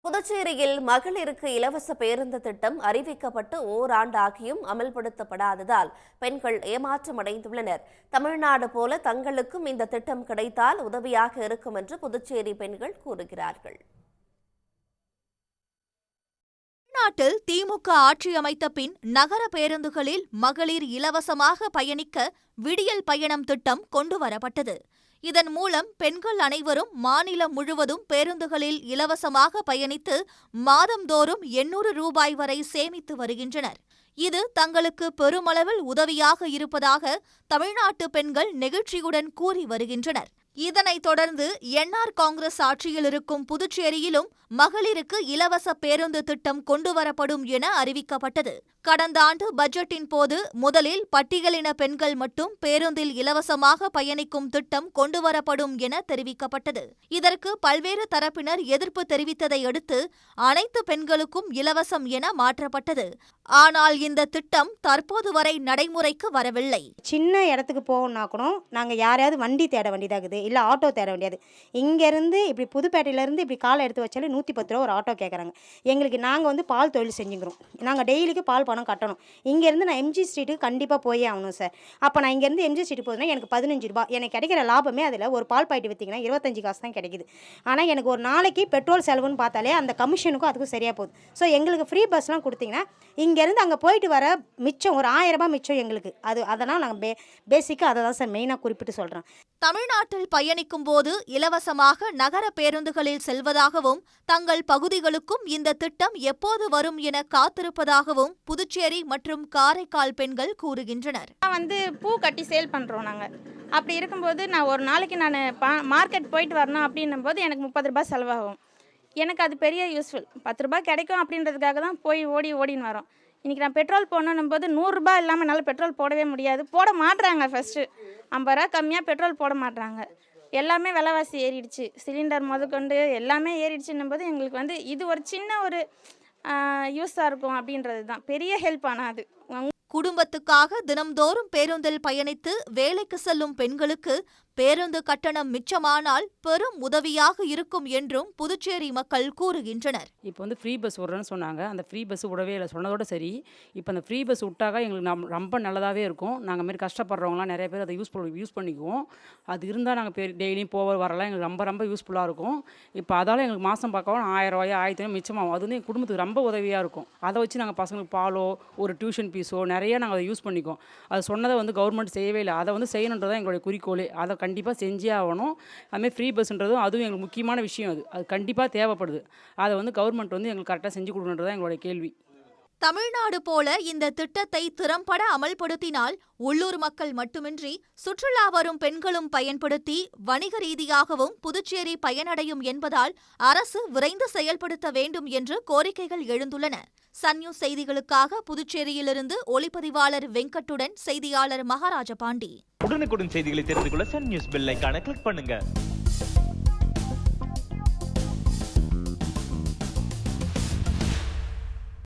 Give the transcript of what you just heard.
புதுச்சேரியில் மகளிருக்கு இலவச பேருந்து திட்டம் அறிவிக்கப்பட்டு ஓராண்டாகியும் அமல்படுத்தப்படாததால் பெண்கள் ஏமாற்றமடைந்துள்ளனர். தமிழ்நாடு போல தங்களுக்கும் இந்த திட்டம் கிடைத்தால் உதவியாக இருக்கும் என்று புதுச்சேரி பெண்கள் கூறுகிறார்கள். தமிழ்நாட்டில் திமுக ஆட்சி அமைத்த பின் நகர பேருந்துகளில் மகளிர் இலவசமாக பயணிக்க விடியல் பயணம் திட்டம் கொண்டுவரப்பட்டது. இதன் மூலம் பெண்கள் அனைவரும் மாநிலம் முழுவதும் பேருந்துகளில் இலவசமாக பயணித்து மாதந்தோறும் 800 ரூபாய் வரை சேமித்து வருகின்றனர். இது தங்களுக்கு பெருமளவில் உதவியாக இருப்பதாக தமிழ்நாட்டு பெண்கள் நெகிழ்ச்சியுடன் கூறி வருகின்றனர். இதனைத் தொடர்ந்து என்ஆர் காங்கிரஸ் ஆட்சியில் இருக்கும் புதுச்சேரியிலும் மகளிருக்கு இலவச பேருந்து திட்டம் கொண்டுவரப்படும் என அறிவிக்கப்பட்டது. கடந்த ஆண்டு பட்ஜெட்டின் போது முதலில் பட்டியலின பெண்கள் மட்டும் பேருந்தில் இலவசமாக பயணிக்கும் திட்டம் கொண்டுவரப்படும் என தெரிவிக்கப்பட்டது. இதற்கு பல்வேறு தரப்பினர் எதிர்ப்பு தெரிவித்ததை அடுத்து அனைத்து பெண்களுக்கும் இலவசம் என மாற்றப்பட்டது. ஆனால் இந்த திட்டம் தற்போது வரை நடைமுறைக்கு வரவில்லை. சின்ன இடத்துக்கு போகணும்னா கூட நாங்கள் யாரையாவது வண்டி தேட வேண்டியதாகுது, இல்லை ஆட்டோ தேட வேண்டியது. இங்கேருந்து இப்படி புதுப்பேட்டையிலேருந்து இப்படி காலை எடுத்து வச்சாலே 110 ரூபா ஒரு ஆட்டோ கேட்குறாங்க. எங்களுக்கு நாங்கள் பால் தொழில் செஞ்சுக்கிறோம். நாங்கள் டெய்லிக்கு பால் பணம் கட்டணும். இங்கேருந்து நான் எம்ஜி ஸ்ட்ரீட்டுக்கு கண்டிப்பாக போயே ஆகணும் சார். அப்போ நான் இங்கேருந்து எம்ஜி ஸ்ட்ரீட் போதுன்னா எனக்கு 15 ரூபா. எனக்கு கிடைக்கிற லாபமே அதில் ஒரு பால் பாக்கெட் விற்றிங்கன்னா 25 காசு தான் கிடைக்குது. ஆனால் எனக்கு ஒரு நாளைக்கு பெட்ரோல் செலவுன்னு பார்த்தாலே அந்த கமிஷனுக்கும் அதுக்கும் சரியாக போகுது. ஸோ எங்களுக்கு ஃப்ரீ பஸ்லாம் கொடுத்தீங்கன்னா இங்கேருந்து அங்கே போயிட்டு வர மிச்சம் ஒரு 1000 ரூபாய் மிச்சம் எங்களுக்கு. அதனால் நாங்கள் பேசிக்காக அதை தான் சார் மெயினாக குறிப்பிட்டு சொல்கிறேன். தமிழ்நாட்டில் பயணிக்கும் போது இலவசமாக நகர பேருந்துகளில் செல்வதாகவும் தங்கள் பகுதிகளுக்கும் இந்த திட்டம் எப்போது வரும் என காத்திருப்பதாகவும் புதுச்சேரி மற்றும் காரைக்கால் பெண்கள் கூறுகின்றனர். பூ கட்டி சேல் பண்ணுறோம் நாங்கள். அப்படி இருக்கும்போது நான் ஒரு நாளைக்கு நான் மார்க்கெட் போயிட்டு வரணும் அப்படின்னும் போது எனக்கு 30 ரூபாய் செலவாகும். எனக்கு அது பெரிய யூஸ்ஃபுல். 10 ரூபாய் கிடைக்கும் அப்படின்றதுக்காக தான் போய் ஓடின்னு வரோம். இன்றைக்கி நான் பெட்ரோல் போடணும் போது 100 ரூபாய் இல்லாமல் என்னால் பெட்ரோல் போடவே முடியாது. போட மாட்டுறாங்க. ஃபஸ்ட்டு 50 ரூபா கம்மியாக பெட்ரோல் போட மாட்டுறாங்க. எல்லாமே விலைவாசி ஏறிடுச்சு. சிலிண்டர் முதற்கொண்டு எல்லாமே ஏறிடுச்சுன்னும் போது எங்களுக்கு இது ஒரு சின்ன ஒரு யூஸாக இருக்கும் அப்படின்றது தான் பெரிய ஹெல்ப். ஆனால் அது குடும்பத்துக்காக தினம்தோறும் பேருந்தில் பயணித்து வேலைக்கு செல்லும் பெண்களுக்கு பேருந்து கட்டணம் மிச்சமானால் பெரும் உதவியாக இருக்கும் என்றும் புதுச்சேரி மக்கள் கூறுகின்றனர். இப்போ ஃப்ரீ பஸ் விடுறேன்னு சொன்னாங்க. அந்த ஃப்ரீ பஸ் விடவே இல்லை. சொன்னதோட சரி. இப்போ அந்த ஃப்ரீ பஸ் விட்டாக எங்களுக்கு ரொம்ப நல்லதாகவே இருக்கும். நாங்கள் மாரி கஷ்டப்படுறவங்களாம் நிறைய பேர் அதை யூஸ் பண்ணிக்குவோம். அது இருந்தால் நாங்கள் டெய்லியும் வரலாம் எங்களுக்கு ரொம்ப யூஸ்ஃபுல்லாக இருக்கும். இப்போ அதால் எங்களுக்கு மாதம் பார்க்கவும் 1000 ரூபாயோ 1500 மிச்சமாகும். அது எங்கள் குடும்பத்துக்கு ரொம்ப உதவியாக இருக்கும். அதை வச்சு நாங்கள் பசங்களுக்கு பாலோ ஒரு டியூஷன் ஃபீஸோ நிறைய நாங்கள் அதை யூஸ் பண்ணிக்குவோம். அது சொன்னதை கவர்மெண்ட் செய்யவே இல்லை. அதை செய்யணுன்றதான் எங்களுடைய குறிக்கோளே. அதை கண்டிப்பாக செஞ்சே ஆகணும். அதுமாதிரி ஃப்ரீ பஸ்ன்றதும் அதுவும் எங்களுக்கு முக்கியமான விஷயம். அது கண்டிப்பாக தேவைப்படுது. அதை கவர்மெண்ட் எங்களுக்கு கரெக்டாக செஞ்சு கொடுக்கணுன்றதான் எங்களுடைய கேள்வி. தமிழ்நாடு போல இந்த திட்டத்தை திறம்பட அமல்படுத்தினால் உள்ளூர் மக்கள் மட்டுமின்றி சுற்றுலா வரும் பெண்களும் பயன்படுத்தி வணிக ரீதியாகவும் புதுச்சேரி பயனடையும் என்பதால் அரசு விரைந்து செயல்படுத்த வேண்டும் என்று கோரிக்கைகள் எழுந்துள்ளன. சன் நியூஸ் செய்திகளுக்காக புதுச்சேரியிலிருந்து ஒளிப்பதிவாளர் வெங்கட்டுடன் செய்தியாளர் மகாராஜபாண்டி. உடனுக்குடன் செய்திகளை தெரிந்து கொள்ள சன் நியூஸ் பெல் ஐகானை கிளிக் பண்ணுங்க.